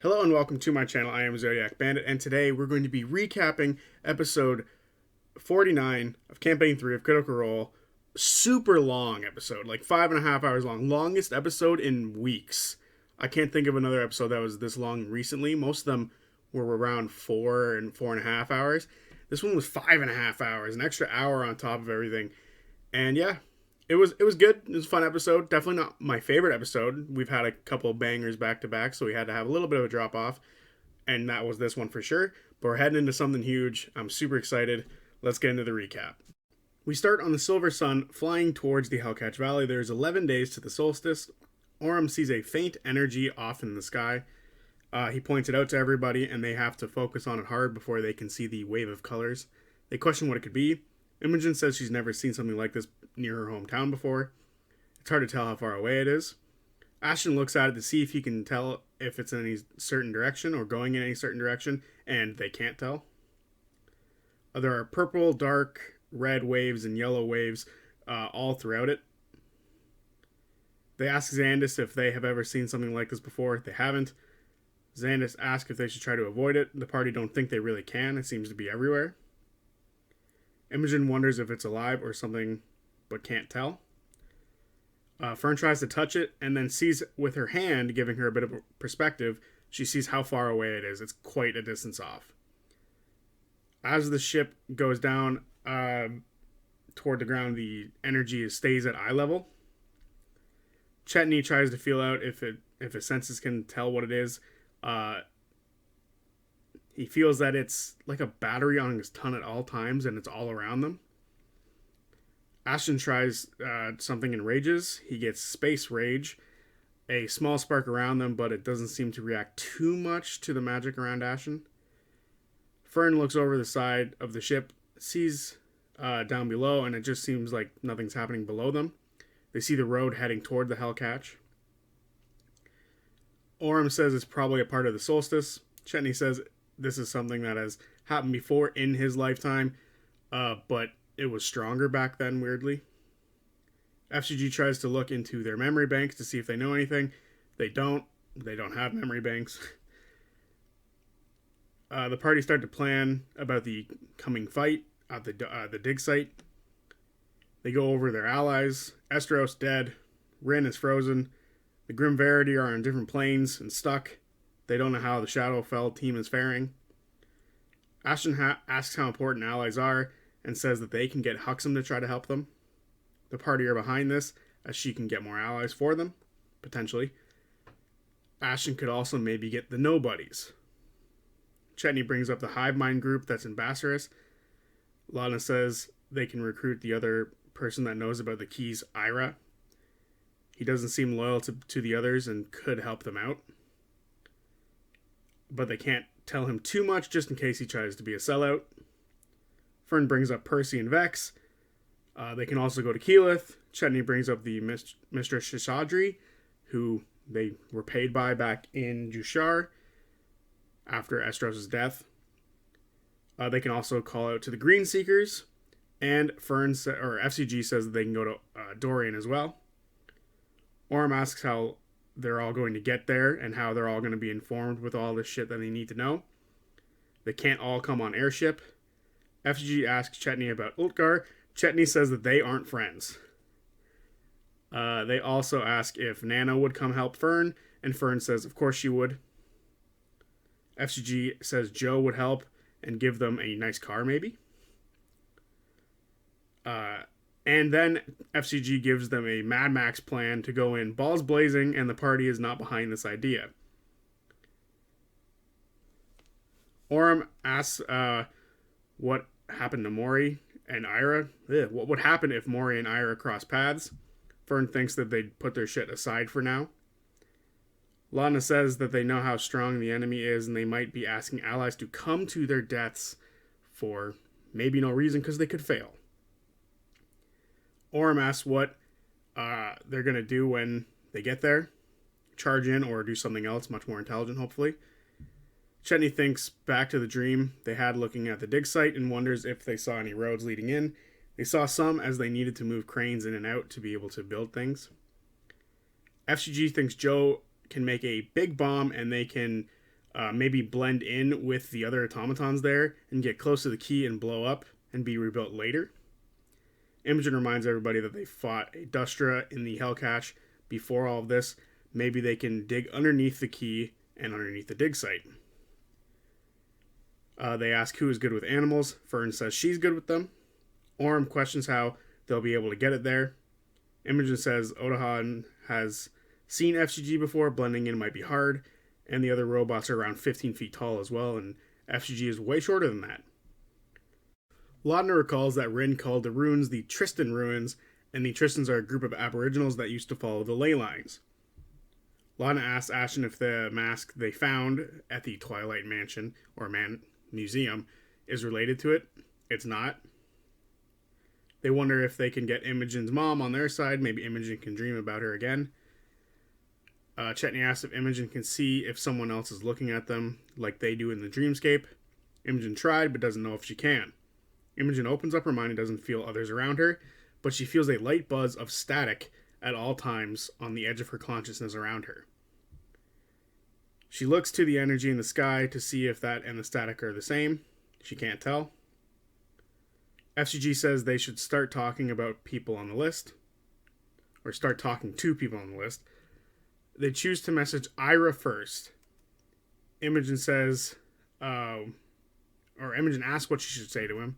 Hello and welcome to my channel. I am Zodiac Bandit, and today we're going to be recapping episode 49 of Campaign 3 of Critical Role. Super long episode, like 5.5 hours long. Longest episode in weeks. I can't think of another episode that was this long recently. Most of them were around 4.5 hours. This one was 5.5 hours, an extra hour on top of everything. And yeah, it was good. It was a fun episode. Definitely not my favorite episode. We've had a couple bangers back to back, so we had to have a little bit of a drop off, and that was this one for sure. But we're heading into something huge. I'm super excited. Let's get into the recap. We start on the Silver Sun, flying towards the Hellcatch Valley. There's 11 days to the solstice. Orym sees a faint energy off in the sky. He points it out to everybody, and they have to focus on it hard before they can see the wave of colors. They question what it could be. Imogen says she's never seen something like this near her hometown before. It's hard to tell how far away it is. Ashton looks at it to see if he can tell if it's in any certain direction or going in any certain direction, and they can't tell. There are purple, dark, red waves and yellow waves all throughout it. They ask Xandis if they have ever seen something like this before. They haven't. Xandis asks if they should try to avoid it. The party don't think they really can. It seems to be everywhere. Imogen wonders if it's alive or something, but can't tell. Fern tries to touch it and then sees with her hand, giving her a bit of perspective, she sees how far away it is. It's quite a distance off. As the ship goes down toward the ground, the energy stays at eye level. Chetney tries to feel out if his senses can tell what it is. He feels that it's like a battery on his tongue at all times, and it's all around them. Ashton tries something and rages. He gets space rage, a small spark around them, but it doesn't seem to react too much to the magic around Ashton. Fern looks over the side of the ship, sees down below, and it just seems like nothing's happening below them. They see the road heading toward the Hellcatch. Orym says it's probably a part of the solstice. Chetney says this is something that has happened before in his lifetime, but it was stronger back then, weirdly. FCG tries to look into their memory banks to see if they know anything. They don't. They don't have memory banks. The party start to plan about the coming fight at the dig site. They go over their allies. Estros dead. Rin is frozen. The Grim Verity are on different planes and stuck. They don't know how the Shadowfell team is faring. Ashton asks how important allies are and says that they can get Huxham to try to help them. The party are behind this, as she can get more allies for them, potentially. Ashton could also maybe get the Nobodies. Chetney brings up the Hive Mind group that's in Bassaris. Lana says they can recruit the other person that knows about the keys, Ira. He doesn't seem loyal to the others and could help them out. But they can't tell him too much just in case he tries to be a sellout. Fern brings up Percy and Vex. They can also go to Keyleth. Chetney brings up the Mistress Shishadri, who they were paid by back in Jushar after Estros' death. They can also call out to the Green Seekers. And FCG says that they can go to Dorian as well. Orym asks how they're all going to get there and how they're all going to be informed with all this shit that they need to know. They can't all come on airship. FG asks Chetney about Ultgar. Chetney says that they aren't friends. They also ask if Nana would come help Fern, and Fern says of course she would. FCG says Joe would help and give them a nice car maybe. And then FCG gives them a Mad Max plan to go in balls blazing, and the party is not behind this idea. Orym asks what happened to Mori and Ira. What would happen if Mori and Ira cross paths? Fern thinks that they'd put their shit aside for now. Lana says that they know how strong the enemy is, and they might be asking allies to come to their deaths for maybe no reason because they could fail. Orym asks what they're going to do when they get there. Charge in or do something else much more intelligent, hopefully. Chetney thinks back to the dream they had looking at the dig site and wonders if they saw any roads leading in. They saw some as they needed to move cranes in and out to be able to build things. FCG thinks Joe can make a big bomb and they can maybe blend in with the other automatons there and get close to the key and blow up and be rebuilt later. Imogen reminds everybody that they fought a Dustra in the Hellcatch before all of this. Maybe they can dig underneath the key and underneath the dig site. They ask who is good with animals. Fern says she's good with them. Orm questions how they'll be able to get it there. Imogen says Otahan has seen FCG before, blending in might be hard, and the other robots are around 15 feet tall as well, and FCG is way shorter than that. Laudna recalls that Rin called the ruins the Tristan Ruins, and the Tristans are a group of aboriginals that used to follow the ley lines. Laudna asks Ashen if the mask they found at the Twilight Mansion, or Museum, is related to it. It's not. They wonder if they can get Imogen's mom on their side. Maybe Imogen can dream about her again. Chetney asks if Imogen can see if someone else is looking at them, like they do in the dreamscape. Imogen tried, but doesn't know if she can. Imogen opens up her mind and doesn't feel others around her, but she feels a light buzz of static at all times on the edge of her consciousness around her. She looks to the energy in the sky to see if that and the static are the same. She can't tell. FCG says they should start talking about people on the list, or start talking to people on the list. They choose to message Ira first. Imogen says, or Imogen asks what she should say to him.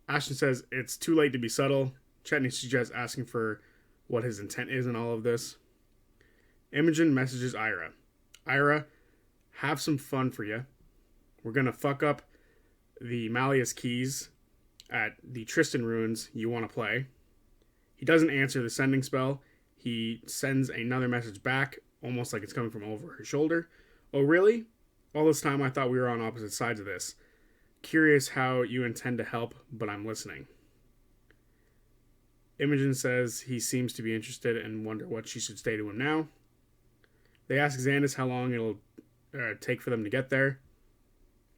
Ashen says it's too late to be subtle. Chetney suggests asking for what his intent is in all of this. Imogen messages Ira. Ira, have some fun for you. We're going to fuck up the Malleus keys at the Tristan Ruins you want to play. He doesn't answer the sending spell. He sends another message back, almost like it's coming from over her shoulder. Oh, really? All this time I thought we were on opposite sides of this. Curious how you intend to help, but I'm listening. Imogen says he seems to be interested and wonder what she should say to him now. They ask Xandis how long it'll take for them to get there.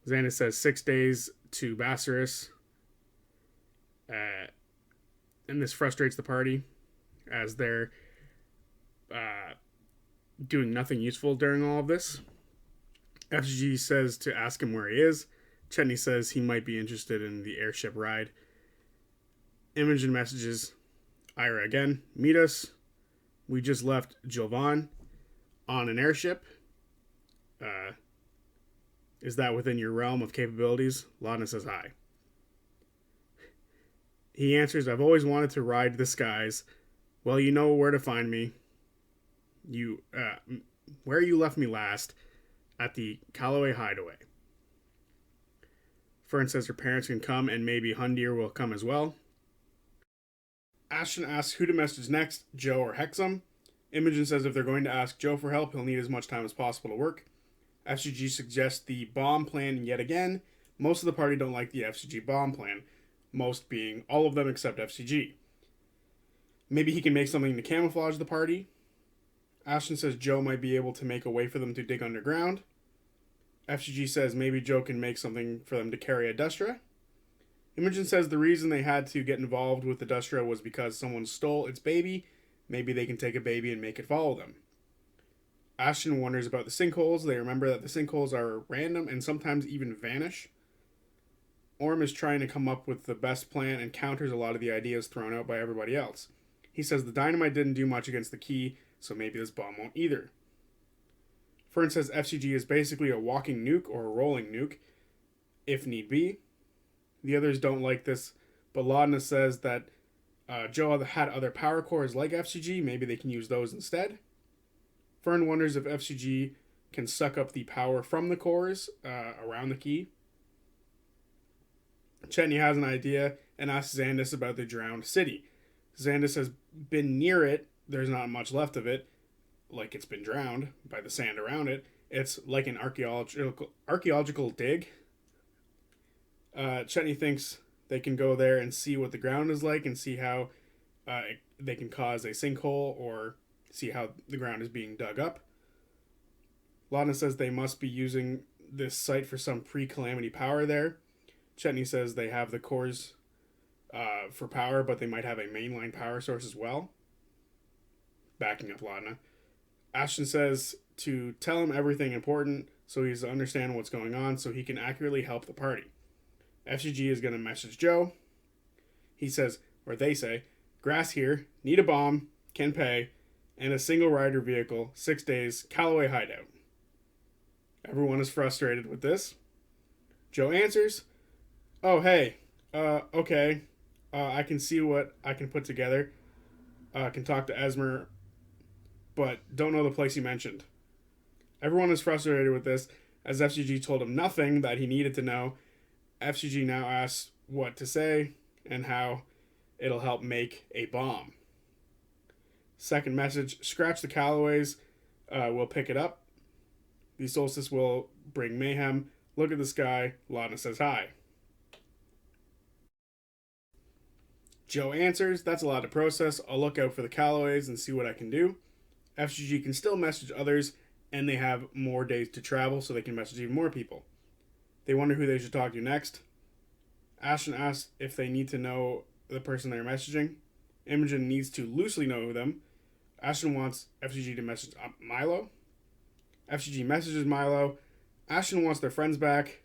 Xandis says 6 days to Bassaris. And this frustrates the party as they're doing nothing useful during all of this. FCG says to ask him where he is. Chetney says he might be interested in the airship ride. Imogen messages Ira again. Meet us. We just left Jovan on an airship. Is that within your realm of capabilities? Laudna says hi. He answers, I've always wanted to ride the skies. Well, you know where to find me. Where you left me last, at the Callaway Hideaway. Fern says her parents can come and maybe Hundir will come as well. Ashton asks who to message next, Joe or Hexam. Imogen says if they're going to ask Joe for help, he'll need as much time as possible to work. FCG suggests the bomb plan yet again. Most of the party don't like the FCG bomb plan, most being all of them except FCG. Maybe he can make something to camouflage the party. Ashton says Joe might be able to make a way for them to dig underground. FCG says maybe Joe can make something for them to carry a Dustra. Imogen says the reason they had to get involved with the Dustra was because someone stole its baby. Maybe they can take a baby and make it follow them. Ashton wonders about the sinkholes. They remember that the sinkholes are random and sometimes even vanish. Orm is trying to come up with the best plan and counters a lot of the ideas thrown out by everybody else. He says the dynamite didn't do much against the key, so maybe this bomb won't either. Fern says FCG is basically a walking nuke or a rolling nuke, if need be. The others don't like this, but Laudna says that Joe had other power cores like FCG. Maybe they can use those instead. Fern wonders if FCG can suck up the power from the cores around the key. Chetney has an idea and asks Xandis about the drowned city. Xandis has been near it. There's not much left of it, like it's been drowned by the sand around it. It's like an archaeological dig. Chetney thinks they can go there and see what the ground is like and see how they can cause a sinkhole or see how the ground is being dug up. Laudna says they must be using this site for some pre-calamity power there. Chetney says they have the cores for power, but they might have a mainline power source as well. Backing up Laudna. Ashton says to tell him everything important so he's to understand what's going on so he can accurately help the party. FCG is going to message Joe. He says, or they say, grass here, need a bomb, can pay, and a single rider vehicle, 6 days, Callaway hideout. Everyone is frustrated with this. Joe answers, oh, hey, okay, I can see what I can put together. Can talk to Esmer, but don't know the place he mentioned. Everyone is frustrated with this, as FCG told him nothing that he needed to know. FCG now asks what to say and how it'll help make a bomb. Second message, scratch the Callaways. We'll pick it up. The solstice will bring mayhem. Look at the sky. Laudna says hi. Joe answers, that's a lot to process. I'll look out for the Callaways and see what I can do. FCG can still message others, and they have more days to travel, so they can message even more people. They wonder who they should talk to next. Ashton asks if they need to know the person they're messaging. Imogen needs to loosely know them. Ashton wants FCG to message Milo. FCG messages Milo. Ashton wants their friends back.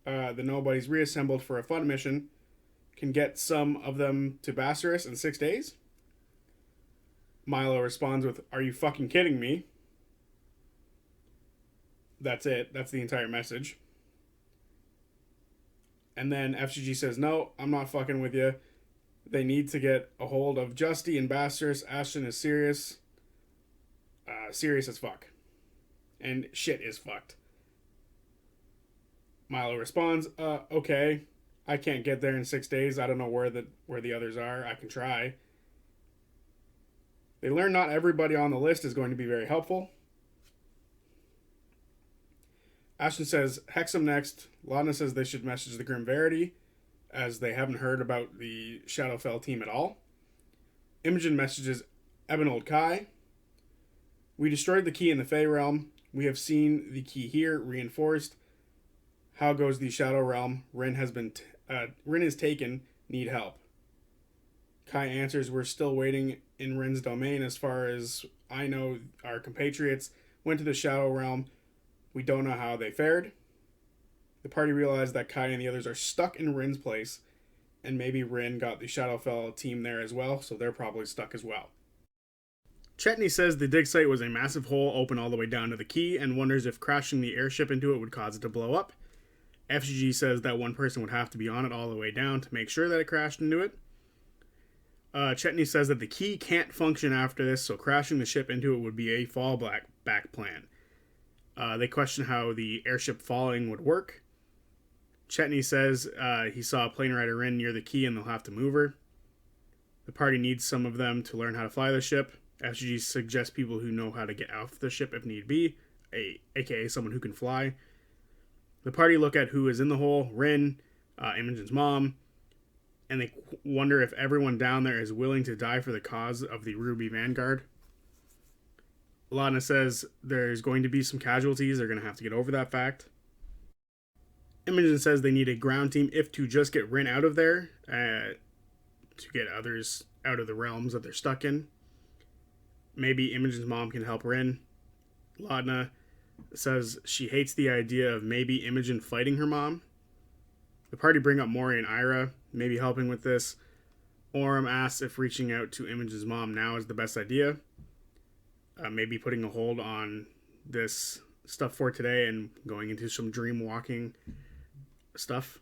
The Nobodies reassembled for a fun mission. Can get some of them to Bassaris in 6 days. Milo responds with, are you fucking kidding me? That's it. That's the entire message. And then FCG says, no, I'm not fucking with you. They need to get a hold of Justy and Bassaris. Ashton is serious. Serious as fuck. And shit is fucked. Milo responds, okay. I can't get there in 6 days. I don't know where the others are. I can try. They learn not everybody on the list is going to be very helpful. Ashton says, Hexam next. Laudna says they should message the Grim Verity, as they haven't heard about the Shadowfell team at all. Imogen messages Ebenold Kai. We destroyed the key in the Fey Realm. We have seen the key here, reinforced. How goes the Shadow Realm? Rin is taken. Need help. Kai answers, we're still waiting in Rin's domain. As far as I know, our compatriots went to the Shadow Realm. We don't know how they fared. The party realized that Kai and the others are stuck in Rin's place, and maybe Rin got the Shadowfell team there as well, so they're probably stuck as well. Chetney says the dig site was a massive hole open all the way down to the key, and wonders if crashing the airship into it would cause it to blow up. FGG says that one person would have to be on it all the way down to make sure that it crashed into it. Chetney says that the key can't function after this, so crashing the ship into it would be a fallback plan. They question how the airship falling would work. Chetney says he saw a plane rider Rin near the key and they'll have to move her. The party needs some of them to learn how to fly the ship. FGG suggests people who know how to get off the ship if need be, aka someone who can fly. The party look at who is in the hole, Rin, Imogen's mom, and they wonder if everyone down there is willing to die for the cause of the Ruby Vanguard. Laudna says there's going to be some casualties, they're going to have to get over that fact. Imogen says they need a ground team if to just get Rin out of there, to get others out of the realms that they're stuck in. Maybe Imogen's mom can help Rin. Laudna says she hates the idea of maybe Imogen fighting her mom. The party bring up Mori and Ira, maybe helping with this. Orym asks if reaching out to Imogen's mom now is the best idea. Maybe putting a hold on this stuff for today and going into some dream walking stuff.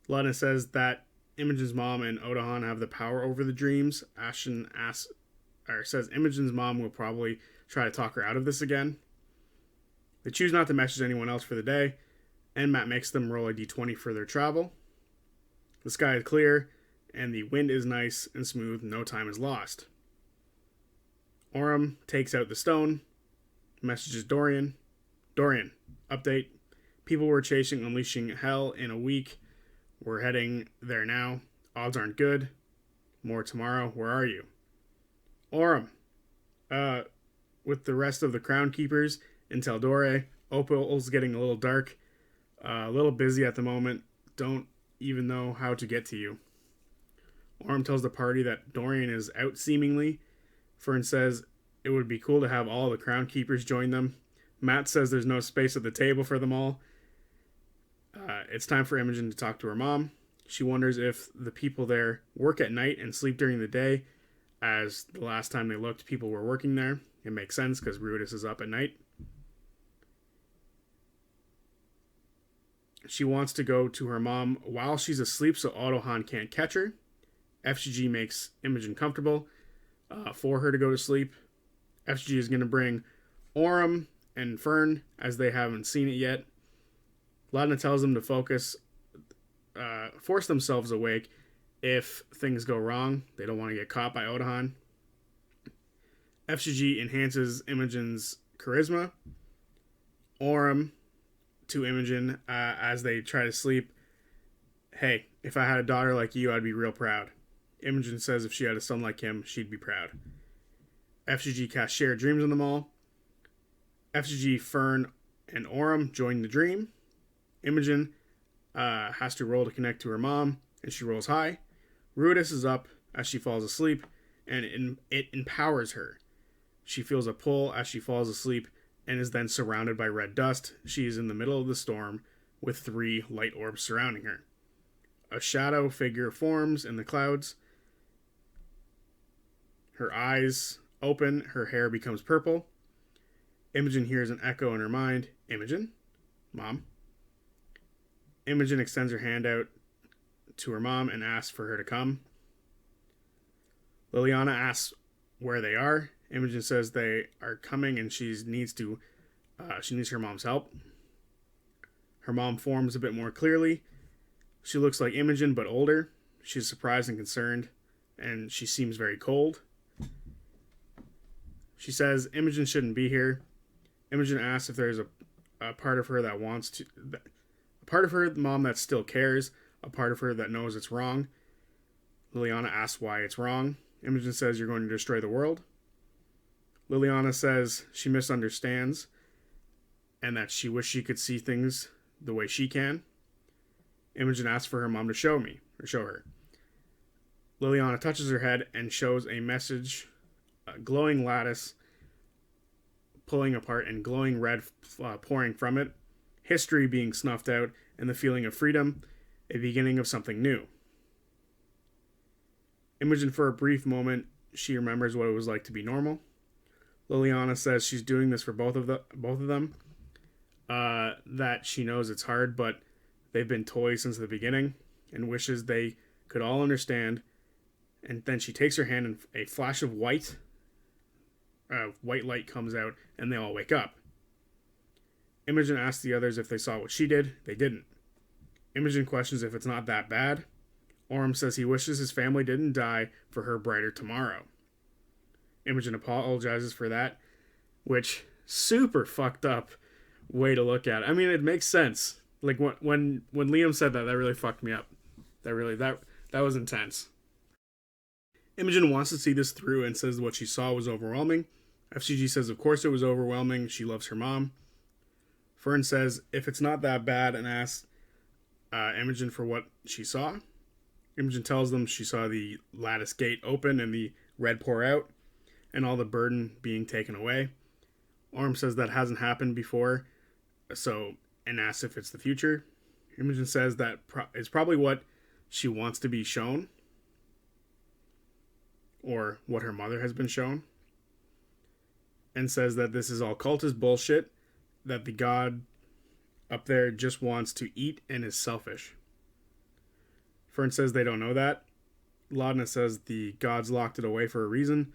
Laudna says that Imogen's mom and Odahan have the power over the dreams. Ashton says Imogen's mom will probably try to talk her out of this again. They choose not to message anyone else for the day, and Matt makes them roll a d20 for their travel. The sky is clear, and the wind is nice and smooth. No time is lost. Orym takes out the stone, messages Dorian. Dorian, update. People we're chasing unleashing hell in a week. We're heading there now. Odds aren't good. More tomorrow. Where are you? Orym, with the rest of the Crown Keepers in Teldore. Opal's getting a little dark. A little busy at the moment. Don't even know how to get to you. Orym tells the party that Dorian is out seemingly. Fern says it would be cool to have all the Crown Keepers join them. Matt says there's no space at the table for them all. It's time for Imogen to talk to her mom. She wonders if the people there work at night and sleep during the day, as the last time they looked, people were working there. It makes sense because Ruidus is up at night. She wants to go to her mom while she's asleep so Autohan can't catch her. FGG makes Imogen comfortable for her to go to sleep. FGG is going to bring Orym and Fern, as they haven't seen it yet. Laudna tells them to focus, force themselves awake if things go wrong. They don't want to get caught by Autohan. FGG enhances Imogen's charisma. Orym to Imogen as they try to sleep. Hey, if I had a daughter like you, I'd be real proud. Imogen says if she had a son like him, she'd be proud. FGG casts Shared Dreams on them all. FGG, Fern, and Orym join the dream. Imogen has to roll to connect to her mom, and she rolls high. Ruidus is up as she falls asleep, and it empowers her. She feels a pull as she falls asleep and is then surrounded by red dust. She is in the middle of the storm with 3 light orbs surrounding her. A shadow figure forms in the clouds. Her eyes open, her hair becomes purple. Imogen hears an echo in her mind. Imogen? Mom? Imogen extends her hand out to her mom and asks for her to come. Liliana asks where they are. Imogen says they are coming and she needs her mom's help. Her mom forms a bit more clearly. She looks like Imogen but older. She's surprised and concerned, and she seems very cold. She says Imogen shouldn't be here. Imogen asks if there's a part of her that wants to... A part of her, the mom, that still cares. A part of her that knows it's wrong. Liliana asks why it's wrong. Imogen says you're going to destroy the world. Liliana says she misunderstands and that she wishes she could see things the way she can. Imogen asks for her mom to show her. Liliana touches her head and shows a message, a glowing lattice pulling apart and glowing red pouring from it, history being snuffed out, and the feeling of freedom, a beginning of something new. Imogen, for a brief moment, she remembers what it was like to be normal. Liliana says she's doing this for both of them. That she knows it's hard, but they've been toys since the beginning, and wishes they could all understand. And then she takes her hand, and a flash of white light comes out, and they all wake up. Imogen asks the others if they saw what she did. They didn't. Imogen questions if it's not that bad. Orym says he wishes his family didn't die for her brighter tomorrow. Imogen apologizes for that, which super fucked up way to look at it. I mean, it makes sense. Like when Liam said that really fucked me up. That was intense. Imogen wants to see this through and says what she saw was overwhelming. FGG says of course it was overwhelming. She loves her mom. Fern says if it's not that bad and asks Imogen for what she saw. Imogen tells them she saw the lattice gate open and the red pour out and all the burden being taken away. Orym says that hasn't happened before, and asks if it's the future. Imogen says that it's probably what she wants to be shown, or what her mother has been shown, and says that this is all cultist bullshit, that the god up there just wants to eat and is selfish. Fern says they don't know that. Laudna says the gods locked it away for a reason.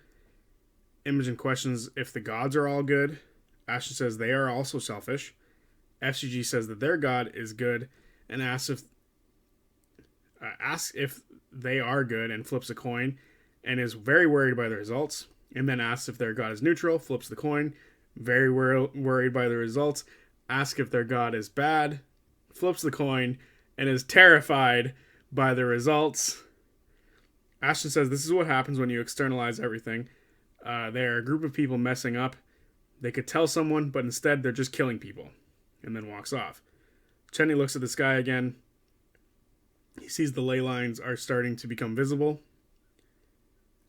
Imogen questions if the gods are all good. Ashley says they are also selfish. FGG says that their god is good and asks if they are good and flips a coin and is very worried by the results. And then asks if their god is neutral, flips the coin, very worried by the results. Asks if their god is bad, flips the coin, and is terrified by the results. Ashton says this is what happens when you externalize everything. They're a group of people messing up. They could tell someone, but instead they're just killing people. And then walks off. Chetney looks at the sky again. He sees the ley lines are starting to become visible.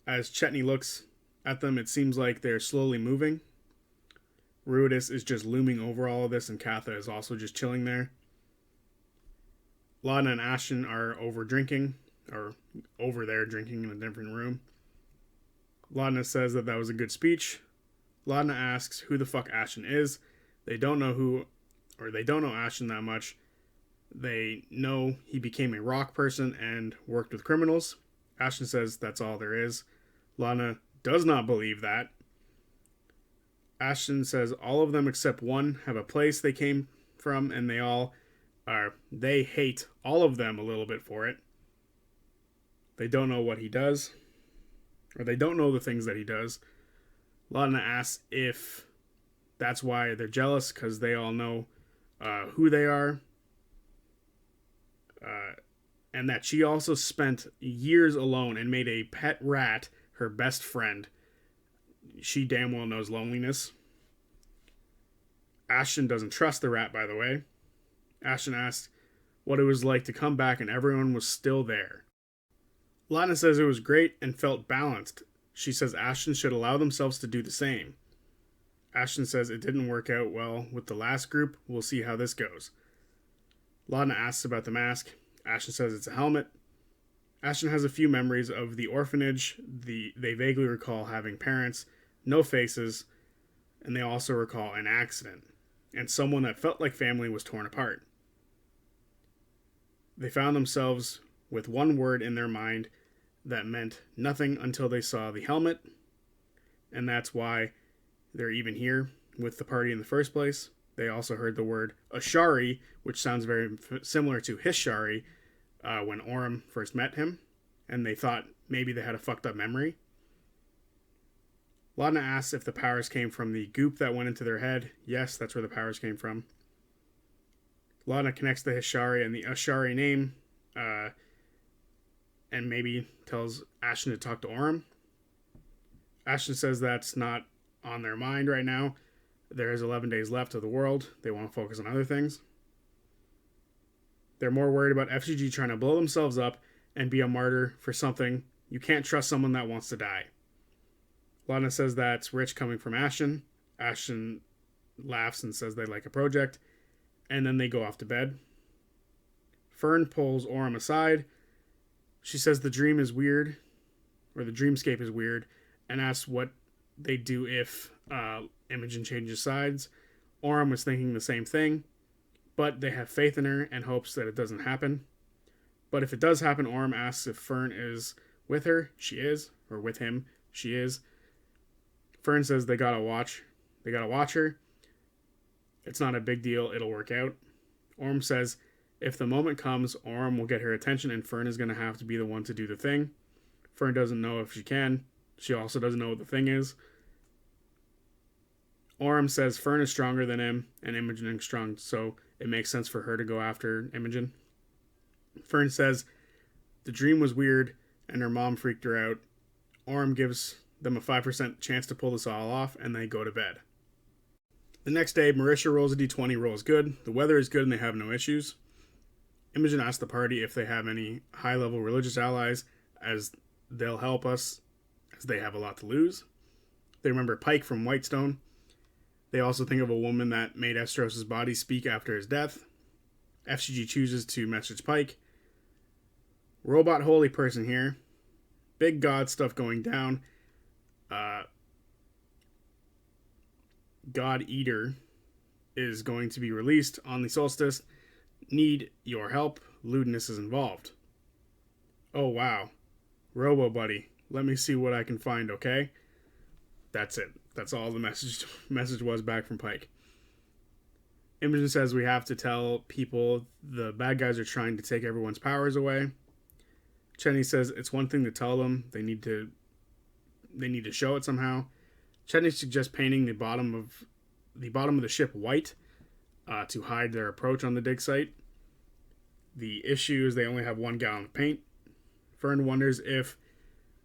As Chetney looks at them, it seems like they're slowly moving. Ruidus is just looming over all of this, and Katha is also just chilling there. Laudna and Ashton are over drinking, or over there drinking in a different room. Laudna says that was a good speech. Laudna asks who the fuck Ashton is. They don't know Ashton that much. They know he became a rock person and worked with criminals. Ashton says that's all there is. Laudna does not believe that. Ashton says all of them except one have a place they came from, and they hate all of them a little bit for it. They don't know what he does, or they don't know the things that he does. Laudna asks if that's why they're jealous, because they all know who they are, and that she also spent years alone and made a pet rat her best friend. She damn well knows loneliness. Ashton doesn't trust the rat, by the way. Ashton asks what it was like to come back and everyone was still there. Laudna says it was great and felt balanced. She says Ashton should allow themselves to do the same. Ashton says it didn't work out well with the last group. We'll see how this goes. Laudna asks about the mask. Ashton says it's a helmet. Ashton has a few memories of the orphanage. They vaguely recall having parents, no faces, and they also recall an accident, and someone that felt like family was torn apart. They found themselves with one word in their mind that meant nothing until they saw the helmet, and that's why they're even here with the party in the first place. They also heard the word Ashari, which sounds very similar to Hishari when Orym first met him, and they thought maybe they had a fucked up memory. Laudna asks if the powers came from the goop that went into their head. Yes, that's where the powers came from. Laudna connects the Hishari and the Ashari name, and maybe tells Ashton to talk to Orym. Ashton says that's not on their mind right now. There is 11 days left of the world. They want to focus on other things. They're more worried about FGG trying to blow themselves up and be a martyr for something. You can't trust someone that wants to die. Laudna says that's rich coming from Ashton. Ashton laughs and says they like a project. And then they go off to bed. Fern pulls Orym aside. She says the dream is weird, or the dreamscape is weird, and asks what they do if Imogen changes sides. Orym was thinking the same thing, but they have faith in her and hopes that it doesn't happen. But if it does happen, Orym asks if Fern is with her. She is. Or with him. She is. Fern says they gotta watch her. It's not a big deal. It'll work out. Orym says if the moment comes, Orym will get her attention and Fern is going to have to be the one to do the thing. Fern doesn't know if she can. She also doesn't know what the thing is. Orym says Fern is stronger than him and Imogen is strong, so it makes sense for her to go after Imogen. Fern says the dream was weird and her mom freaked her out. Orym gives them a 5% chance to pull this all off, and they go to bed. The next day, Marisha rolls a d20, rolls good. The weather is good and they have no issues. Imogen asks the party if they have any high-level religious allies, as they'll help us, as they have a lot to lose. They remember Pike from Whitestone. They also think of a woman that made Estros' body speak after his death. FGG chooses to message Pike. Robot holy person here. Big god stuff going down. God Eater is going to be released on the solstice. Need your help. Lewdness is involved. Oh wow. Robo buddy. Let me see what I can find, okay? That's it. That's all the message was back from Pike. Imogen says we have to tell people the bad guys are trying to take everyone's powers away. Chenny says it's one thing to tell them. They need to show it somehow. Chenny suggests painting the bottom of the ship white to hide their approach on the dig site. The issue is they only have 1 gallon of paint. Fern wonders if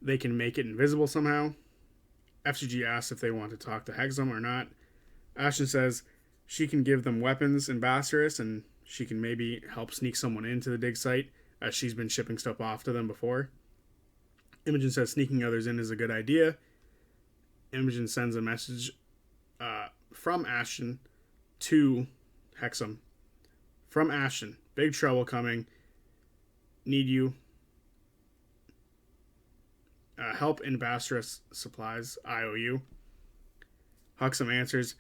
they can make it invisible somehow. FGG asks if they want to talk to Hexam or not. Ashton says she can give them weapons in Bastarus, and she can maybe help sneak someone into the dig site, as she's been shipping stuff off to them before. Imogen says sneaking others in is a good idea. Imogen sends a message from Ashton to Hexam. From Ashton, big trouble coming. Need you. Help in Bastarus supplies, IOU. Hexam answers,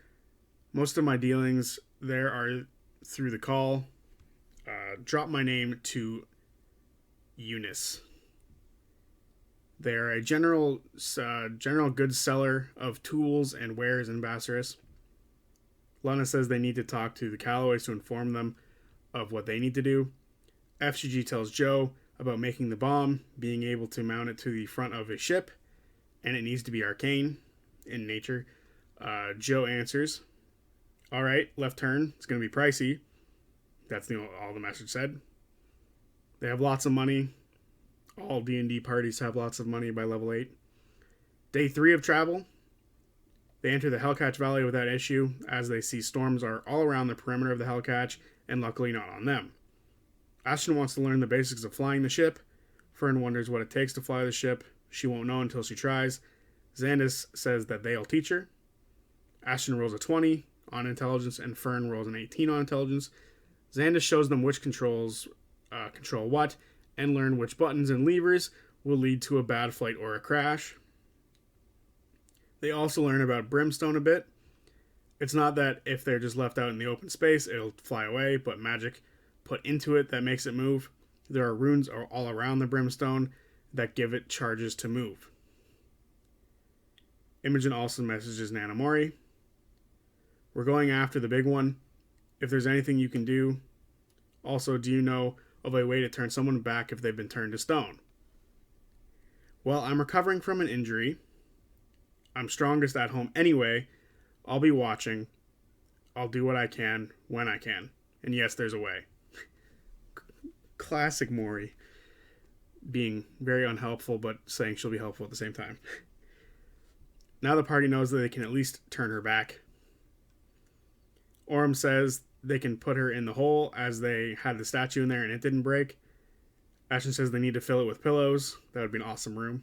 most of my dealings there are through the call. Drop my name to Eunice. They are a general goods seller of tools and wares in Bastarus. Lana says they need to talk to the Calloways to inform them of what they need to do. FCG tells Joe about making the bomb, being able to mount it to the front of a ship, and it needs to be arcane in nature. Joe answers, all right, left turn, it's going to be pricey. That's all the message said. They have lots of money. All D&D parties have lots of money by level 8. Day 3 of travel. They enter the Hellcatch Valley without issue, as they see storms are all around the perimeter of the Hellcatch, and luckily not on them. Ashton wants to learn the basics of flying the ship. Fern wonders what it takes to fly the ship. She won't know until she tries. Xandis says that they'll teach her. Ashton rolls a 20 on intelligence, and Fern rolls an 18 on intelligence. Xandis shows them which controls control what, and learn which buttons and levers will lead to a bad flight or a crash. They also learn about brimstone a bit. It's not that if they're just left out in the open space, it'll fly away, but magic put into it that makes it move. There are runes all around the brimstone that give it charges to move. Imogen also messages Nanamori. We're going after the big one. If there's anything you can do. Also, do you know of a way to turn someone back if they've been turned to stone? Well, I'm recovering from an injury. I'm strongest at home anyway. I'll be watching. I'll do what I can when I can. And yes, there's a way. Classic Mori. Being very unhelpful, but saying she'll be helpful at the same time. Now the party knows that they can at least turn her back. Orem says they can put her in the hole, as they had the statue in there and it didn't break. Ashton says they need to fill it with pillows. That would be an awesome room.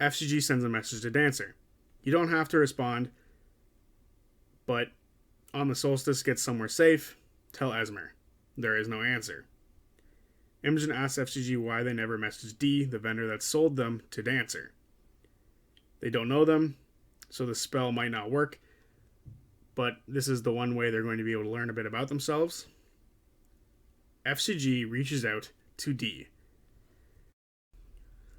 FCG sends a message to Dancer. You don't have to respond, but on the solstice, get somewhere safe. Tell Esmer. There is no answer. Imogen asks FCG why they never messaged D, the vendor that sold them, to Dancer. They don't know them, so the spell might not work, but this is the one way they're going to be able to learn a bit about themselves. FCG reaches out to D.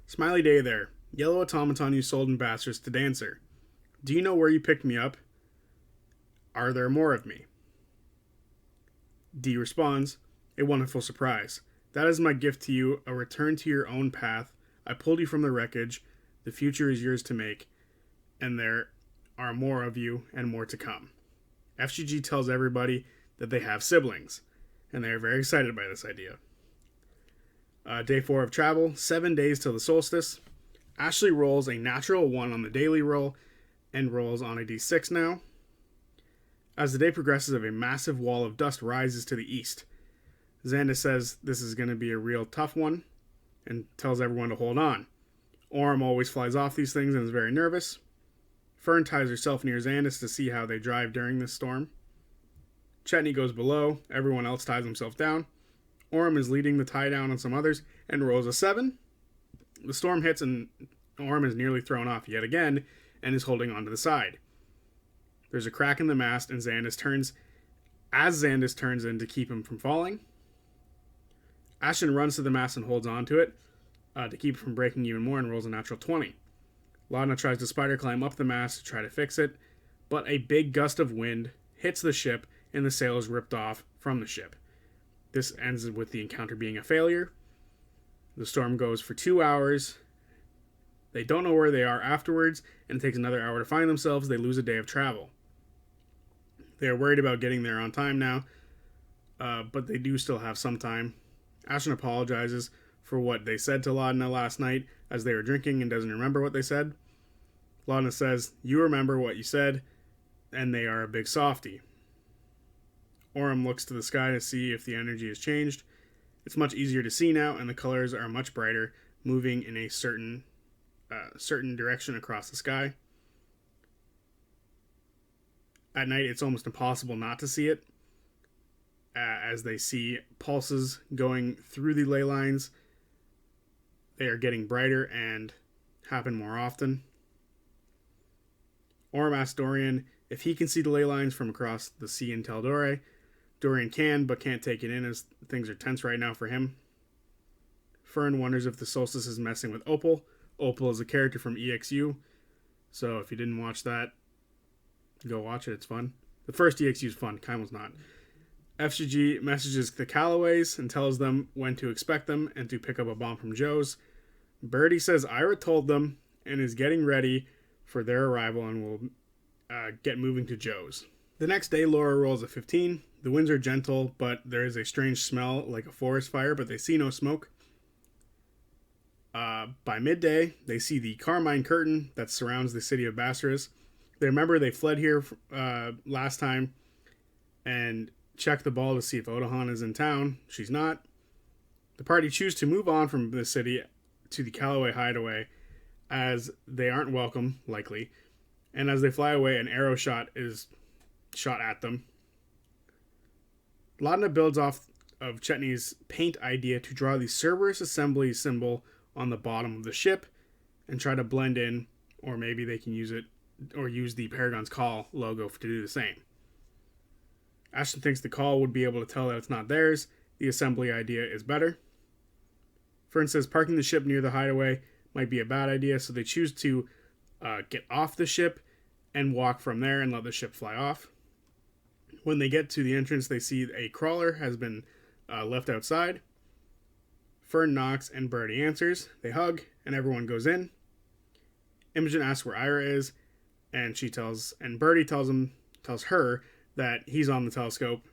Smiley day there. Yellow automaton you sold in Bastards to Dancer. Do you know where you picked me up? Are there more of me? D responds, a wonderful surprise. That is my gift to you, a return to your own path. I pulled you from the wreckage. The future is yours to make, and there are more of you and more to come. FGG tells everybody that they have siblings, and they are very excited by this idea. Day 4 of travel, 7 days till the solstice. Ashley rolls a natural 1 on the daily roll and rolls on a d6 now. As the day progresses, a massive wall of dust rises to the east. Xandis says this is going to be a real tough one and tells everyone to hold on. Orem always flies off these things and is very nervous. Fern ties herself near Xandis to see how they drive during this storm. Chetney goes below. Everyone else ties himself down. Orem is leading the tie down on some others and rolls a 7. The storm hits and Orem is nearly thrown off yet again and is holding onto the side. There's a crack in the mast and Xandis turns in to keep him from falling. Ashton runs to the mast and holds on to it to keep it from breaking even more and rolls a natural 20. Laudna tries to spider climb up the mast to try to fix it, but a big gust of wind hits the ship and the sail is ripped off from the ship. This ends with the encounter being a failure. The storm goes for 2 hours. They don't know where they are afterwards, and it takes another hour to find themselves. They lose a day of travel. They are worried about getting there on time now, but they do still have some time. Ashton apologizes for what they said to Laudna last night as they were drinking and doesn't remember what they said. Laudna says, you remember what you said, and they are a big softie. Orem looks to the sky to see if the energy has changed. It's much easier to see now, and the colors are much brighter, moving in a certain direction across the sky. At night, it's almost impossible not to see it, as they see pulses going through the ley lines. They are getting brighter and happen more often. Orm asks Dorian if he can see the ley lines from across the sea in Tal'Dorei. Dorian can, but can't take it in as things are tense right now for him. Fern wonders if the Solstice is messing with Opal. Opal is a character from EXU, so if you didn't watch that, go watch it. It's fun. The first EXU is fun. Kaima's not. FCG messages the Callaways and tells them when to expect them and to pick up a bomb from Joe's. Birdie says Ira told them and is getting ready for their arrival and will get moving to Joe's. The next day, Laura rolls a 15. The winds are gentle, but there is a strange smell like a forest fire, but they see no smoke. By midday, they see the Carmine Curtain that surrounds the city of Bassaris. They remember they fled here last time and check the ball to see if Odahan is in town. She's not. The party choose to move on from the city to the Callaway hideaway as they aren't welcome, likely. And as they fly away, an arrow shot is shot at them. Laudna builds off of Chetney's paint idea to draw the Cerberus Assembly symbol on the bottom of the ship and try to blend in, or maybe they can use it, or use the Paragon's Call logo to do the same. Ashton thinks the Call would be able to tell that it's not theirs. The assembly idea is better. Fern says parking the ship near the hideaway might be a bad idea, so they choose to get off the ship and walk from there and let the ship fly off. When they get to the entrance, they see a crawler has been left outside. Fern knocks and Birdie answers. They hug and everyone goes in. Imogen asks where Ira is, and Birdie tells her that he's on the telescope.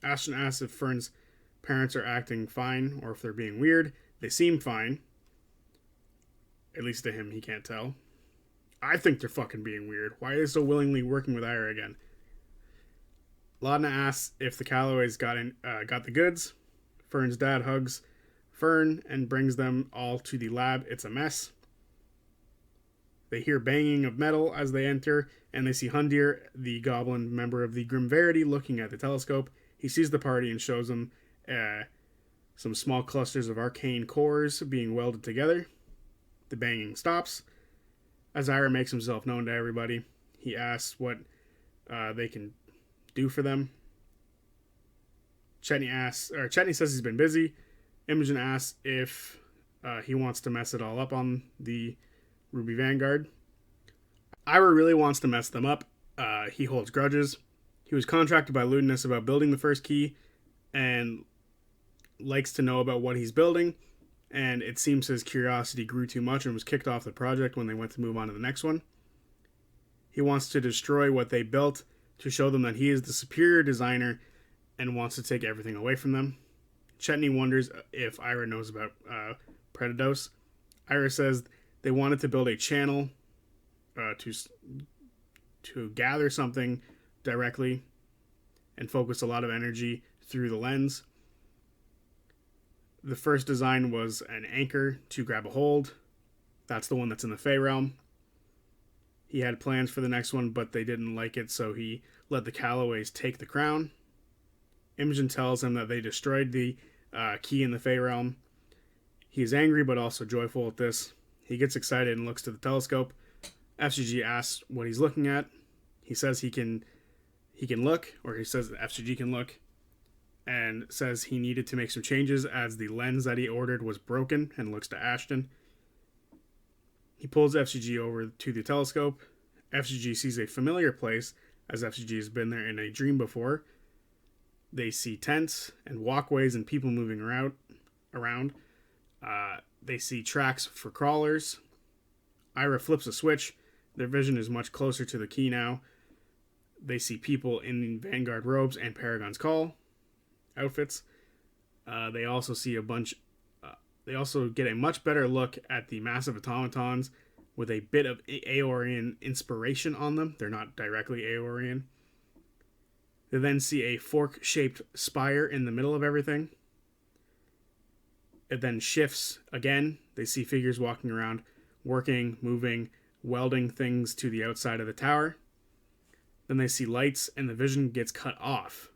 Ashton asks if Fern's parents are acting fine or if they're being weird. They seem fine. At least to him, he can't tell. I think they're fucking being weird. Why are they so willingly working with Ira again? Laudna asks if the Callaways got the goods. Fern's dad hugs Fern and brings them all to the lab. It's a mess. They hear banging of metal as they enter, and they see Hundir, the goblin member of the Grim Verity, looking at the telescope. He sees the party and shows them some small clusters of arcane cores being welded together. The banging stops. As Ira makes himself known to everybody, he asks what they can do for them. Chetney says he's been busy. Imogen asks if he wants to mess it all up on the Ruby Vanguard. Ira really wants to mess them up. He holds grudges. He was contracted by Ludinus about building the first key and likes to know about what he's building, and it seems his curiosity grew too much and was kicked off the project when they went to move on to the next one. He wants to destroy what they built to show them that he is the superior designer and wants to take everything away from them. Chetney wonders if Ira knows about Predados. Ira says they wanted to build a channel to gather something directly and focus a lot of energy through the lens. The first design was an anchor to grab a hold. That's the one that's in the Fey realm. He had plans for the next one, but they didn't like it, so he let the Callaways take the crown. Imogen tells him that they destroyed the key in the Fey realm. He is angry, but also joyful at this. He gets excited and looks to the telescope. FCG asks what he's looking at. He says he can look, or he says that FCG can look, and says he needed to make some changes as the lens that he ordered was broken, and looks to Ashton. He pulls FCG over to the telescope. FCG sees a familiar place, as FCG has been there in a dream before. They see tents and walkways and people moving around. They see tracks for crawlers. Ira flips a switch. Their vision is much closer to the key now. They see people in Vanguard robes and Paragon's Call outfits. They also see they also get a much better look at the massive automatons with a bit of Aeorian inspiration on them. They're not directly Aeorian. They then see a fork-shaped spire in the middle of everything. It then shifts again. They see figures walking around, working, moving, welding things to the outside of the tower. Then they see lights and the vision gets cut off.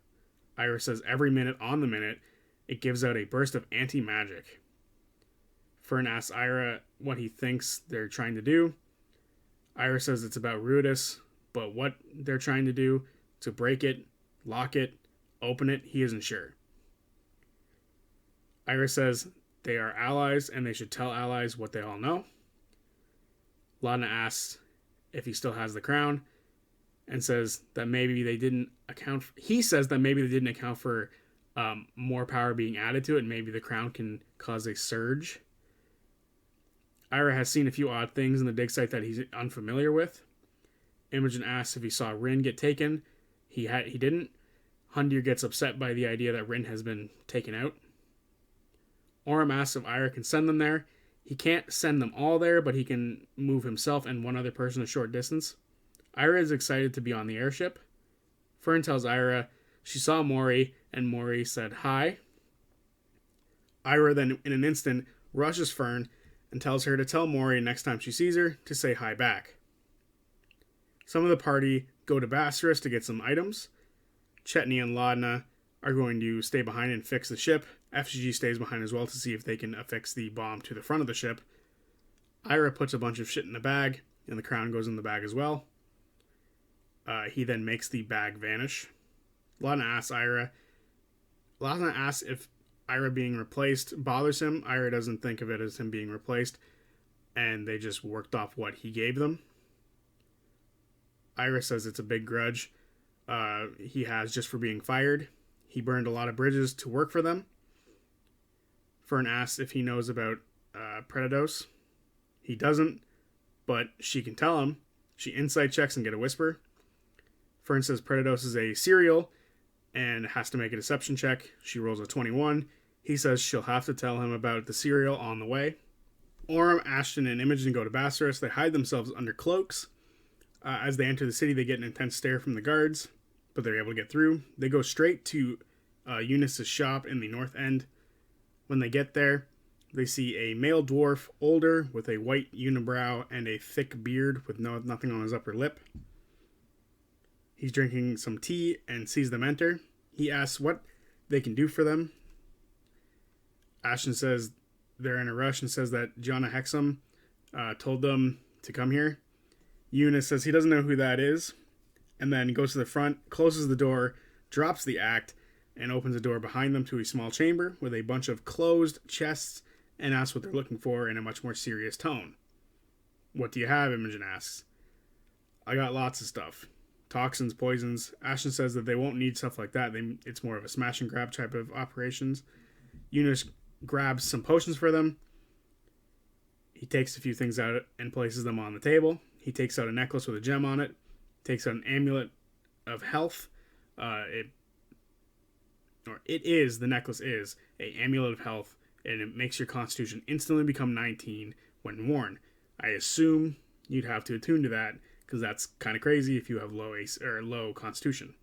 Ira says every minute on the minute, it gives out a burst of anti-magic. Fern asks Ira what he thinks they're trying to do. Ira says it's about Ruidus, but what they're trying to do, to break it, lock it, open it, he isn't sure. Ira says they are allies and they should tell allies what they all know. Laudna asks if he still has the crown and says that maybe they didn't account for, he says that maybe they didn't account for more power being added to it, and maybe the crown can cause a surge. Ira has seen a few odd things in the dig site that he's unfamiliar with. Imogen asks if he saw Rin get taken. He didn't. Hundir gets upset by the idea that Rin has been taken out. Orym asks if Ira can send them there. He can't send them all there, but he can move himself and one other person a short distance. Ira is excited to be on the airship. Fern tells Ira she saw Mori, and Mori said hi. Ira then, in an instant, rushes Fern and tells her to tell Mori next time she sees her to say hi back. Some of the party go to Bastarus to get some items. Chetney and Laudna are going to stay behind and fix the ship. FGG stays behind as well to see if they can affix the bomb to the front of the ship. Ira puts a bunch of shit in the bag, and the crown goes in the bag as well. He then makes the bag vanish. Laudna asks if Ira being replaced bothers him. Ira doesn't think of it as him being replaced, and they just worked off what he gave them. Ira says it's a big grudge he has just for being fired. He burned a lot of bridges to work for them. Fern asks if he knows about Predados. He doesn't, but she can tell him. She insight checks and get a whisper. Fern says Predados is a serial and has to make a deception check. She rolls a 21. He says she'll have to tell him about the serial on the way. Orym, Ashton, and Imogen go to Bastarus. They hide themselves under cloaks. As they enter the city, they get an intense stare from the guards, but they're able to get through. They go straight to Eunice's shop in the north end. When they get there, they see a male dwarf, older, with a white unibrow and a thick beard with nothing on his upper lip. He's drinking some tea and sees them enter. He asks what they can do for them. Ashton says they're in a rush and says that Gianna Hexam told them to come here. Eunice says he doesn't know who that is, and then goes to the front, closes the door, drops the act, and opens the door behind them to a small chamber with a bunch of closed chests, and asks what they're looking for in a much more serious tone. What do you have? Imogen asks. I got lots of stuff. Toxins, poisons. Ashton says that they won't need stuff like that. It's more of a smash and grab type of operations. Eunice grabs some potions for them. He takes a few things out and places them on the table. He takes out a necklace with a gem on it. Takes out an amulet of health. The necklace is a amulet of health, and it makes your constitution instantly become 19 when worn. I assume you'd have to attune to that, because that's kind of crazy if you have low constitution.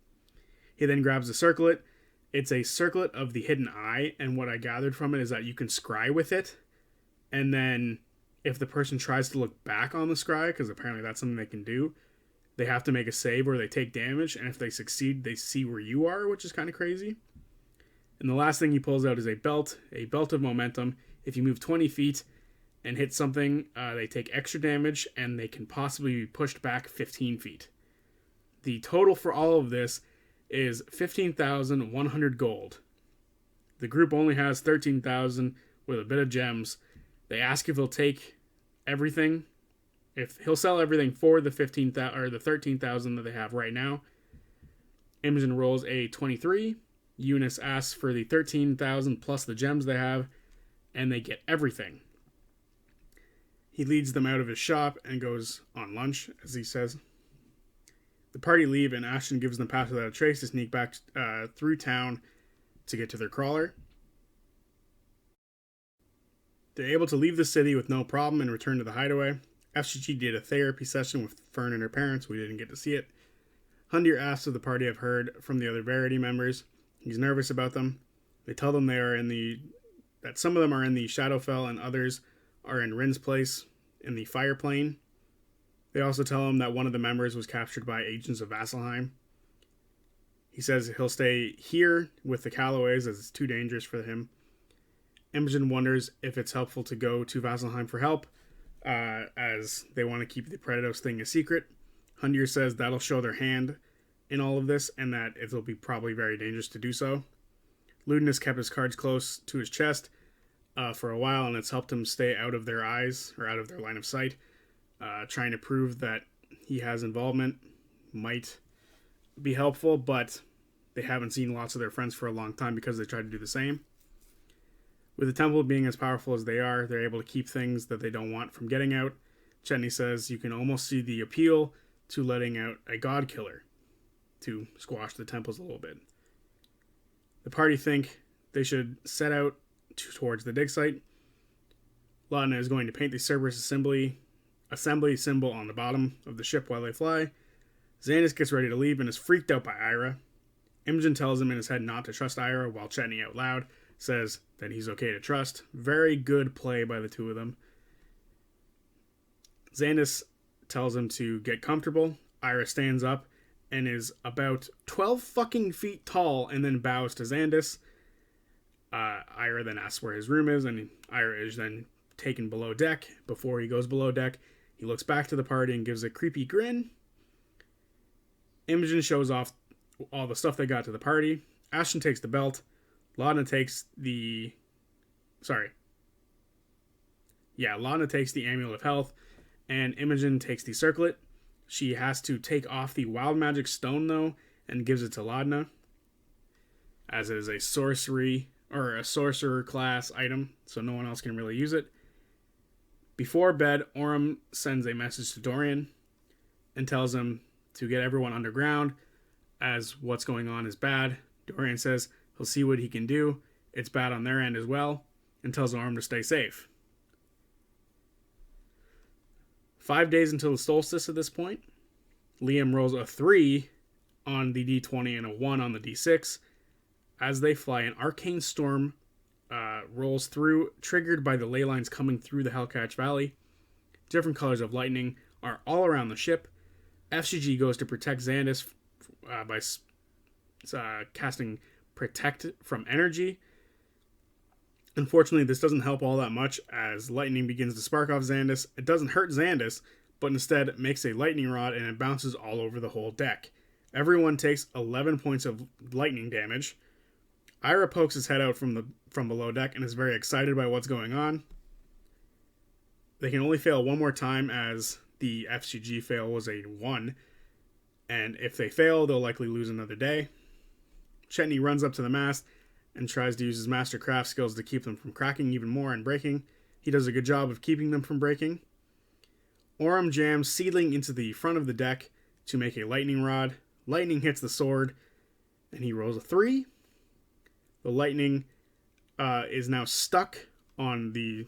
He then grabs a circlet. It's a circlet of the hidden eye, and what I gathered from it is that you can scry with it, and then if the person tries to look back on the scry, because apparently that's something they can do, they have to make a save or they take damage, and if they succeed, they see where you are, which is kind of crazy. And the last thing he pulls out is a belt of momentum. If you move 20 feet and hit something, they take extra damage, and they can possibly be pushed back 15 feet. The total for all of this is 15,100 gold. The group only has 13,000 with a bit of gems. They ask if he'll take everything. If he'll sell everything for the 15,000 or the 13,000 that they have right now. Imogen rolls a 23. Eunice asks for the 13,000 plus the gems they have, and they get everything. He leads them out of his shop and goes on lunch, as he says. The party leave, and Ashton gives them pass without a trace to sneak back through town to get to their crawler. They're able to leave the city with no problem and return to the hideaway. FGG did a therapy session with Fern and her parents. We didn't get to see it. Hundir asks if the party have heard from the other Verity members. He's nervous about them. They tell them that some of them are in the Shadowfell and others are in Rin's place in the Fire Plane. They also tell him that one of the members was captured by agents of Vasselheim. He says he'll stay here with the Callaways as it's too dangerous for him. Imogen wonders if it's helpful to go to Vasselheim for help, as they want to keep the Predatos thing a secret. Hundir says that'll show their hand in all of this, and that it'll be probably very dangerous to do so. Luden has kept his cards close to his chest for a while, and it's helped him stay out of their eyes, or out of their line of sight. Trying to prove that he has involvement might be helpful, but they haven't seen lots of their friends for a long time because they tried to do the same. With the temple being as powerful as they are, they're able to keep things that they don't want from getting out. Chetney says you can almost see the appeal to letting out a god killer to squash the temples a little bit. The party think they should set out towards the dig site. Laudna is going to paint the Cerberus assembly symbol on the bottom of the ship while they fly. Xandis gets ready to leave and is freaked out by Ira. Imogen tells him in his head not to trust Ira, while Chetney out loud says that he's okay to trust. Very good play by the two of them. Xandis tells him to get comfortable. Ira stands up and is about 12 fucking feet tall and then bows to Xandis. Ira then asks where his room is, and Ira is then taken below deck. Before he goes below deck, he looks back to the party and gives a creepy grin. Imogen shows off all the stuff they got to the party. Ashton takes the belt. Laudna takes the Amulet of Health, and Imogen takes the circlet. She has to take off the Wild Magic Stone, though, and gives it to Laudna, as it is a sorcerer class item, so no one else can really use it. Before bed, Orym sends a message to Dorian and tells him to get everyone underground, as what's going on is bad. Dorian says he'll see what he can do. It's bad on their end as well, and tells Orym to stay safe. 5 days until the solstice at this point. Liam rolls a 3 on the D20 and a 1 on the D6. As they fly, an arcane storm rolls through, triggered by the ley lines coming through the Hellcatch Valley. Different colors of lightning are all around the ship. FCG goes to protect Xandis by casting Protect from Energy. Unfortunately, this doesn't help all that much as lightning begins to spark off Xandis. It doesn't hurt Xandis, but instead makes a lightning rod and it bounces all over the whole deck. Everyone takes 11 points of lightning damage. Ira pokes his head out from below deck and is very excited by what's going on. They can only fail one more time, as the FCG fail was a 1. And if they fail, they'll likely lose another day. Chetney runs up to the mast and tries to use his master craft skills to keep them from cracking even more and breaking. He does a good job of keeping them from breaking. Orym jams Seedling into the front of the deck to make a lightning rod. Lightning hits the sword, and he rolls a 3. The lightning is now stuck on the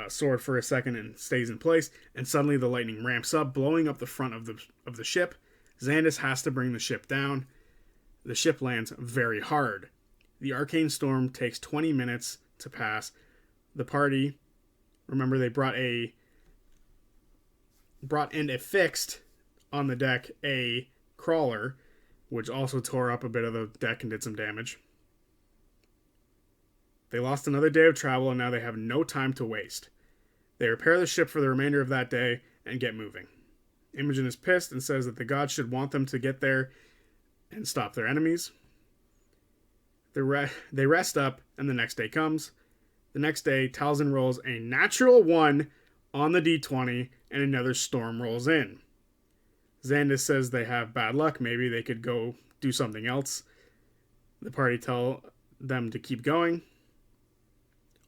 sword for a second and stays in place, and suddenly the lightning ramps up, blowing up the front of the ship. Xandis has to bring the ship down. The ship lands very hard. The arcane storm takes 20 minutes to pass. The party, remember, they brought and affixed on the deck a crawler, which also tore up a bit of the deck and did some damage. They lost another day of travel, and now they have no time to waste. They repair the ship for the remainder of that day and get moving. Imogen is pissed and says that the gods should want them to get there and stop their enemies. They rest up, and the next day comes. The next day, Talzin rolls a natural 1 on the D20, and another storm rolls in. Xandis says they have bad luck. Maybe they could go do something else. The party tell them to keep going.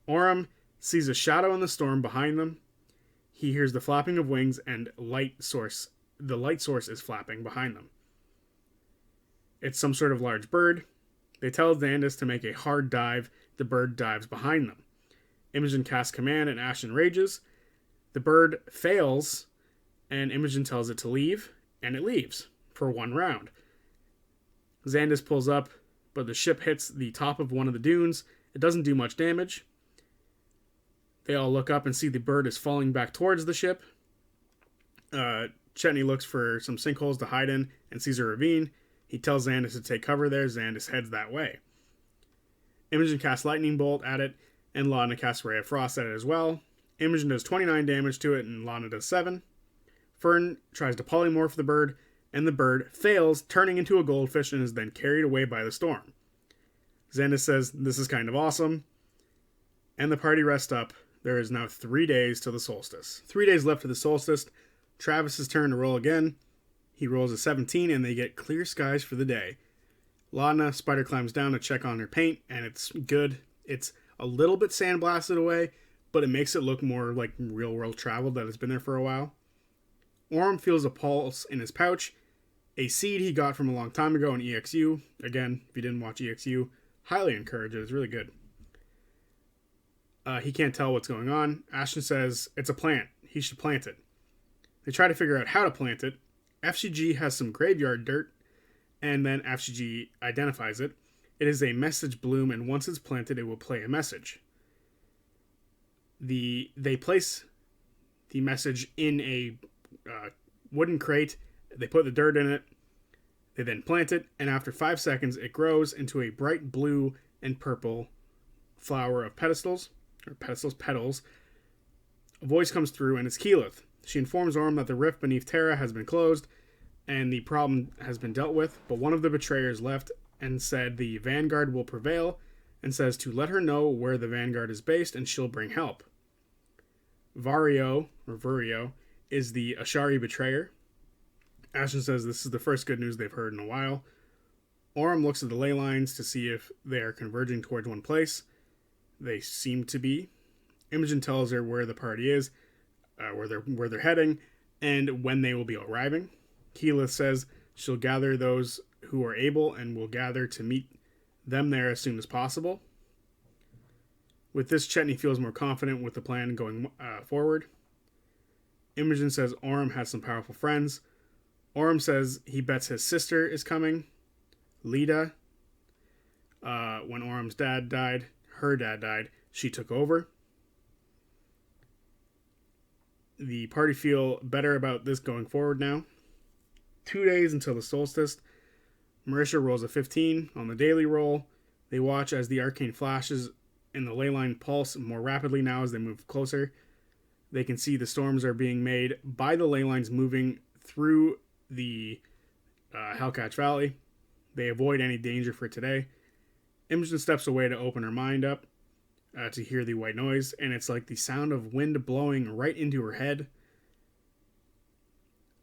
Orym sees a shadow in the storm behind them. He hears the flapping of wings, and the light source is flapping behind them. It's some sort of large bird. They tell Xandis to make a hard dive. The bird dives behind them. Imogen casts command, and Ashton rages. The bird fails, and Imogen tells it to leave, and it leaves for 1 round. Xandis pulls up, but the ship hits the top of one of the dunes. It doesn't do much damage. They all look up and see the bird is falling back towards the ship. Chetney looks for some sinkholes to hide in and sees a ravine. He tells Xandis to take cover there. Xandis heads that way. Imogen casts Lightning Bolt at it, and Laudna casts Ray of Frost at it as well. Imogen does 29 damage to it, and Laudna does 7. Fern tries to polymorph the bird, and the bird fails, turning into a goldfish and is then carried away by the storm. Xandis says this is kind of awesome, and the party rests up. There is now 3 days till the solstice. 3 days left to the solstice. Travis's turn to roll again. He rolls a 17, and they get clear skies for the day. Laudna spider climbs down to check on her paint, and it's good. It's a little bit sandblasted away, but it makes it look more like real world travel that has been there for a while. Orm feels a pulse in his pouch, a seed he got from a long time ago in EXU. Again, if you didn't watch EXU, highly encourage it. It's really good. He can't tell what's going on. Ashton says it's a plant. He should plant it. They try to figure out how to plant it. FCG has some graveyard dirt, and then FCG identifies it. It is a message bloom, and once it's planted, it will play a message. They place the message in a wooden crate. They put the dirt in it. They then plant it, and after 5 seconds, it grows into a bright blue and purple flower of petals. A voice comes through, and it's Keyleth. She informs Orm that the rift beneath Terra has been closed, and the problem has been dealt with, but one of the betrayers left and said the Vanguard will prevail, and says to let her know where the Vanguard is based, and she'll bring help. Vario is the Ashari betrayer. Ashton says this is the first good news they've heard in a while. Orm looks at the ley lines to see if they are converging towards one place. They seem to be. Imogen tells her where the party is, where they're heading, and when they will be arriving. Keyleth says she'll gather those who are able and will gather to meet them there as soon as possible. With this, Chetney feels more confident with the plan going forward. Imogen says Orm has some powerful friends. Orm says he bets his sister is coming, Leda. When Orm's dad died, her dad died, she took over. The party feel better about this going forward now. 2 days until the solstice. Marisha rolls a 15 on the daily roll. They watch as the arcane flashes in the ley line pulse more rapidly now as they move closer. They can see the storms are being made by the ley lines moving through the Hellcatch Valley. They avoid any danger for today. Imogen steps away to open her mind up to hear the white noise, and it's like the sound of wind blowing right into her head.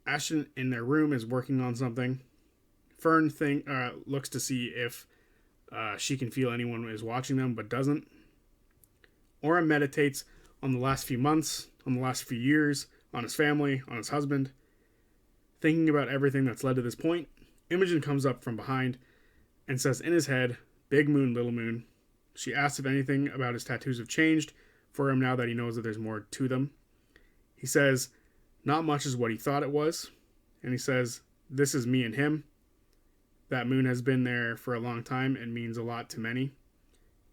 Ashton in their room is working on something. Fern looks to see if she can feel anyone is watching them, but doesn't. Orm meditates on the last few months, on the last few years, on his family, on his husband. Thinking about everything that's led to this point, Imogen comes up from behind and says in his head, "Big moon, little moon." She asks if anything about his tattoos have changed for him now that he knows that there's more to them. He says, not much is what he thought it was. And he says, this is me and him. That moon has been there for a long time and means a lot to many.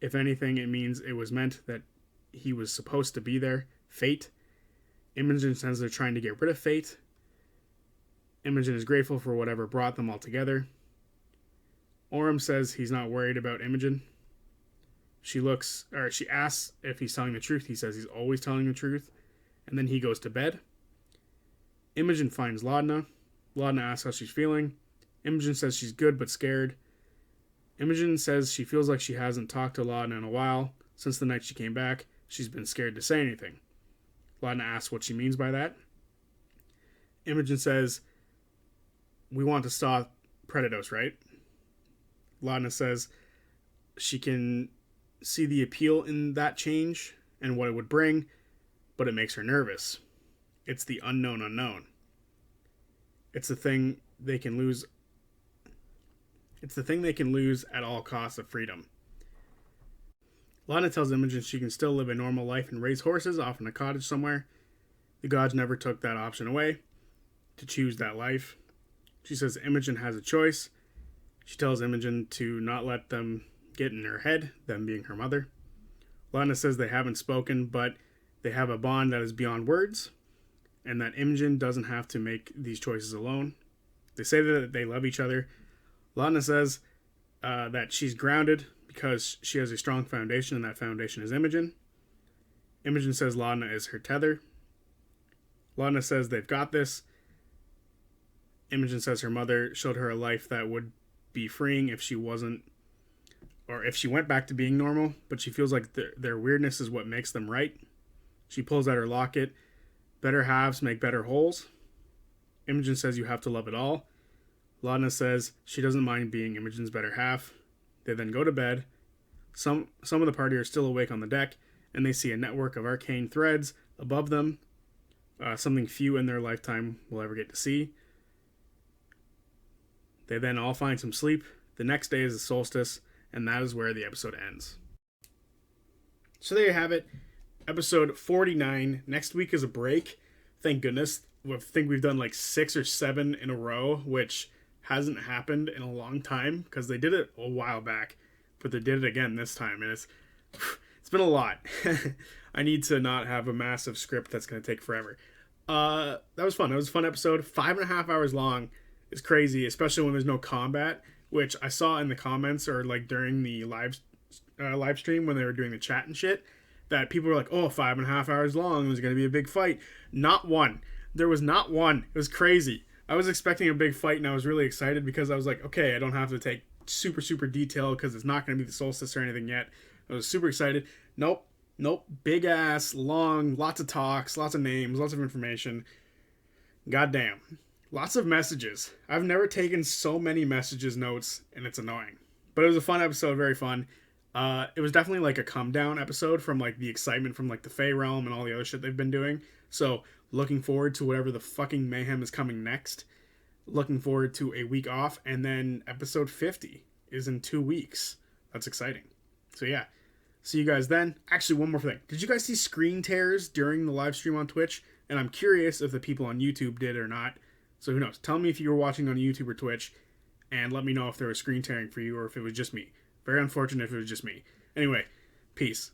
If anything, it means it was meant that he was supposed to be there. Fate. Imogen says they're trying to get rid of fate. Imogen is grateful for whatever brought them all together. Orm says he's not worried about Imogen. She asks if he's telling the truth. He says he's always telling the truth. And then he goes to bed. Imogen finds Laudna. Laudna asks how she's feeling. Imogen says she's good but scared. Imogen says she feels like she hasn't talked to Laudna in a while. Since the night she came back, she's been scared to say anything. Laudna asks what she means by that. Imogen says, we want to stop Predatos, right? Laudna says she can see the appeal in that change and what it would bring, but it makes her nervous. It's the unknown unknown. It's the thing they can lose. It's the thing they can lose at all costs of freedom. Laudna tells Imogen she can still live a normal life and raise horses off in a cottage somewhere. The gods never took that option away to choose that life. She says Imogen has a choice. She tells Imogen to not let them get in her head, them being her mother. Laudna says they haven't spoken, but they have a bond that is beyond words. and that Imogen doesn't have to make these choices alone. They say that they love each other. Laudna says that she's grounded because she has a strong foundation, and that foundation is Imogen. Imogen says Laudna is her tether. Laudna says they've got this. Imogen says her mother showed her a life that would be freeing if she wasn't, or if she went back to being normal, but she feels like their weirdness is what makes them right. She pulls out her locket. Better halves make better wholes. Imogen says you have to love it all. Laudna says she doesn't mind being Imogen's better half. They then go to bed. Some of the party are still awake on the deck, and they see a network of arcane threads above them, something few in their lifetime will ever get to see. They then all find some sleep. The next day is the solstice, and that is where the episode ends. So there you have it. Episode 49. Next week is a break. Thank goodness. I think we've done like 6 or 7 in a row, which hasn't happened in a long time because they did it a while back, but they did it again this time, and it's been a lot. I need to not have a massive script that's going to take forever. That was fun. That was a fun episode. 5.5 hours long is crazy, especially when there's no combat, which I saw in the comments or like during the live stream when they were doing the chat and shit, that people were like, oh, 5.5 hours long, there's going to be a big fight. Not one. There was not one. It was crazy. I was expecting a big fight, and I was really excited because I was like, okay, I don't have to take super detail because it's not going to be the solstice or anything yet. I was super excited. Nope. Big ass, long, lots of talks, lots of names, lots of information. Goddamn. Lots of messages. I've never taken so many messages notes, and it's annoying. But it was a fun episode, very fun. It was definitely like a come down episode from like the excitement from like the Fey Realm and all the other shit they've been doing. So looking forward to whatever the fucking mayhem is coming next. Looking forward to a week off, and then episode 50 is in 2 weeks. That's exciting. So yeah, see you guys then. Actually, one more thing. Did you guys see screen tears during the live stream on Twitch? And I'm curious if the people on YouTube did or not. So who knows? Tell me if you were watching on YouTube or Twitch, and let me know if there was screen tearing for you or if it was just me. Very unfortunate if it was just me. Anyway, peace.